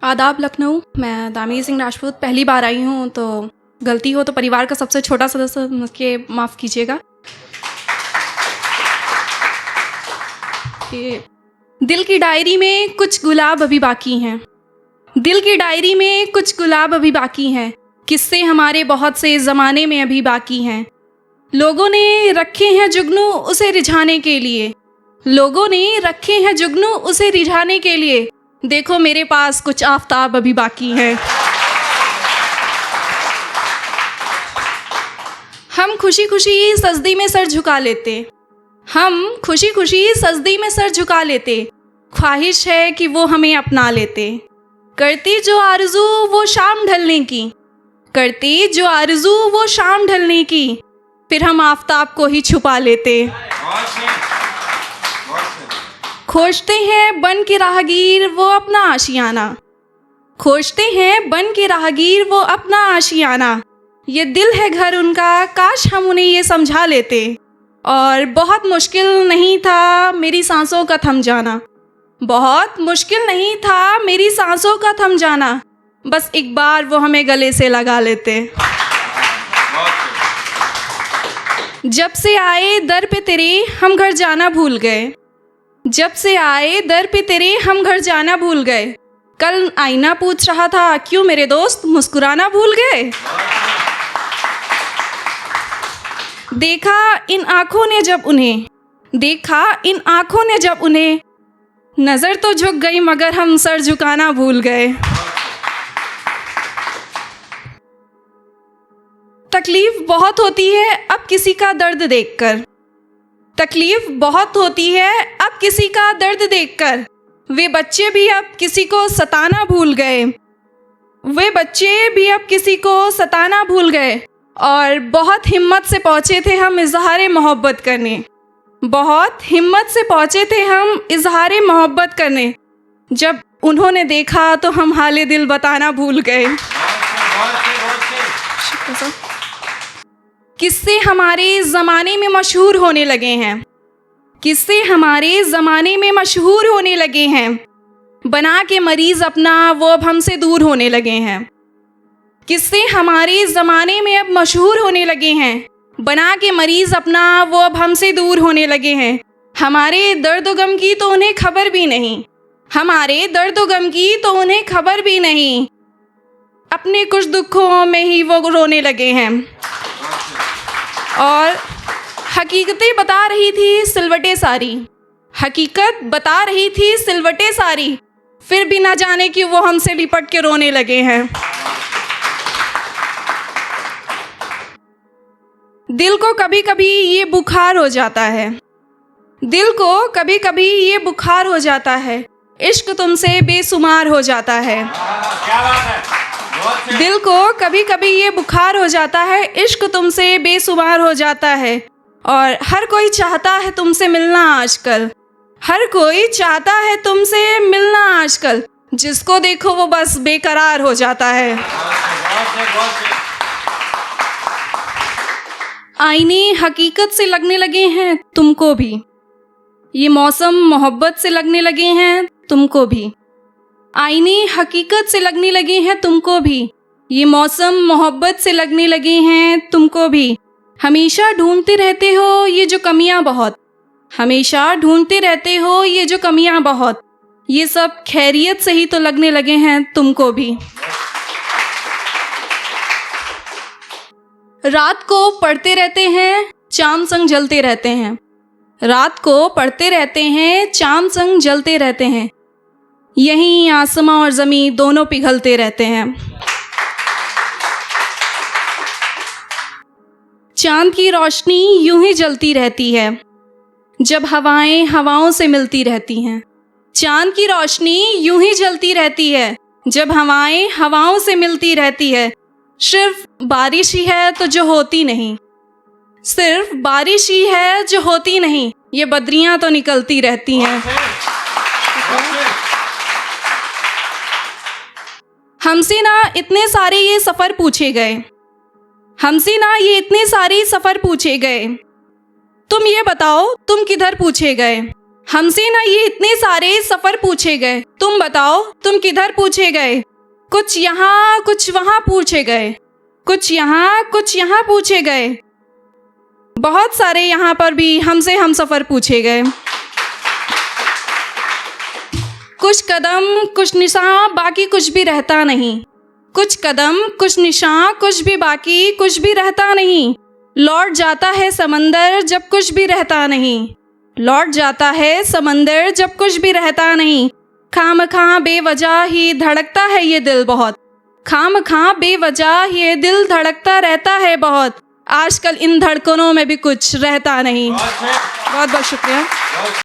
आदाब लखनऊ। मैं दामी सिंह राजपूत पहली बार आई हूँ, तो गलती हो तो परिवार का सबसे छोटा सदस्य मुझे माफ़ कीजिएगा। कि दिल की डायरी में कुछ गुलाब अभी बाकी हैं, दिल की डायरी में कुछ गुलाब अभी बाकी हैं, किस्से हमारे बहुत से ज़माने में अभी बाकी हैं। लोगों ने रखे हैं जुगनू उसे रिझाने के लिए, लोगों ने रखे हैं जुगनू उसे रिझाने के लिए। देखो मेरे पास कुछ आफताब अभी बाकी हैं। हम खुशी खुशी सजदी में सर झुका लेते, हम खुशी खुशी सजदी में सर झुका लेते, ख्वाहिश है कि वो हमें अपना लेते। करती जो आरज़ू वो शाम ढलने की, करती जो आरज़ू वो शाम ढलने की, फिर हम आफताब को ही छुपा लेते। खोजते हैं बन के राहगीर वो अपना आशियाना, खोजते हैं बन के राहगीर वो अपना आशियाना। ये दिल है घर उनका, काश हम उन्हें ये समझा लेते। और बहुत मुश्किल नहीं था मेरी सांसों का थम जाना, बहुत मुश्किल नहीं था मेरी सांसों का थम जाना, बस एक बार वो हमें गले से लगा लेते। जब से आए दर पे तेरे हम घर जाना भूल गए, जब से आए दर पे तेरे हम घर जाना भूल गए। कल आईना पूछ रहा था क्यों मेरे दोस्त मुस्कुराना भूल गए। देखा इन आँखों ने जब उन्हें, देखा इन आँखों ने जब उन्हें, नज़र तो झुक गई मगर हम सर झुकाना भूल गए। तकलीफ़ बहुत होती है अब किसी का दर्द देखकर, तकलीफ़ बहुत होती है अब किसी का दर्द देखकर। वे बच्चे भी अब किसी को सताना भूल गए, वे बच्चे भी अब किसी को सताना भूल गए। और बहुत हिम्मत से पहुँचे थे हम इजहारे मोहब्बत करने, बहुत हिम्मत से पहुँचे थे हम इजहारे मोहब्बत करने। जब उन्होंने देखा तो हम हाले दिल बताना भूल गए। किस्से हमारे ज़माने में मशहूर होने लगे हैं, किस्से हमारे ज़माने में मशहूर होने लगे हैं। बना के मरीज़ अपना वो अब हमसे दूर होने लगे हैं, किस्से हमारे ज़माने में अब मशहूर होने लगे हैं। बना के मरीज़ अपना वो अब हमसे दूर होने लगे हैं। हमारे दर्द गम की तो उन्हें खबर भी नहीं, हमारे दर्द गम की तो उन्हें खबर भी नहीं। अपने कुछ दुखों में ही वो रोने लगे हैं। और हकीकतें बता रही थी सिलवटें सारी, हकीकत बता रही थी सिलवटें सारी, फिर भी ना जाने कि वो हमसे लिपट के रोने लगे हैं। दिल को कभी कभी ये बुखार हो जाता है, दिल को कभी कभी ये बुखार हो जाता है, इश्क तुमसे बेसुमार हो जाता है। क्या बात है। दिल को कभी कभी ये बुखार हो जाता है, इश्क तुमसे बेसुमार हो जाता है। और हर कोई चाहता है तुमसे मिलना आजकल, हर कोई चाहता है तुमसे मिलना आजकल, जिसको देखो वो बस बेकरार हो जाता है। आईने हकीकत से लगने लगे हैं तुमको भी, ये मौसम मोहब्बत से लगने लगे हैं तुमको भी। आईने हकीकत से लगने लगे हैं तुमको भी, ये मौसम मोहब्बत से लगने लगे हैं तुमको भी। हमेशा ढूंढते रहते हो ये जो कमियां बहुत, हमेशा ढूंढते रहते हो ये जो कमियां बहुत, ये सब खैरियत से ही तो लगने लगे हैं तुमको भी। रात को पढ़ते रहते हैं चांद संग जलते रहते हैं, रात को पढ़ते रहते हैं चांद संग जलते रहते हैं, यहीं आसमां और ज़मीं दोनों पिघलते रहते हैं। चांद की रोशनी यूं ही जलती रहती है जब हवाएं हवाओं से मिलती रहती हैं, चांद की रोशनी यूं ही जलती रहती है जब हवाएं हवाओं से मिलती रहती है। सिर्फ बारिश ही है तो जो होती नहीं, सिर्फ बारिश ही है जो होती नहीं, ये बदरियां तो निकलती रहती हैं। हमसे ना इतने सारे ये सफ़र पूछे गए, हमसे ना ये इतने सारे सफ़र पूछे गए, तुम ये बताओ तुम किधर पूछे गए। हमसे ना ये इतने सारे सफ़र पूछे गए, तुम बताओ तुम किधर पूछे गए। कुछ यहाँ कुछ वहाँ पूछे गए, कुछ यहाँ पूछे गए। बहुत सारे यहाँ पर भी हमसे हम सफ़र पूछे गए। कुछ कदम कुछ निशान बाकी कुछ भी रहता नहीं, कुछ कदम कुछ निशान कुछ भी बाकी कुछ भी रहता नहीं। लौट जाता है समंदर जब कुछ भी रहता नहीं, लौट जाता है समंदर जब कुछ भी रहता नहीं। खामखा बेवजह ही धड़कता है ये दिल बहुत, खामखा बेवजह ये दिल धड़कता रहता है बहुत। आजकल इन धड़कनों में भी कुछ रहता नहीं। बहुत बहुत बहुत शुक्रिया।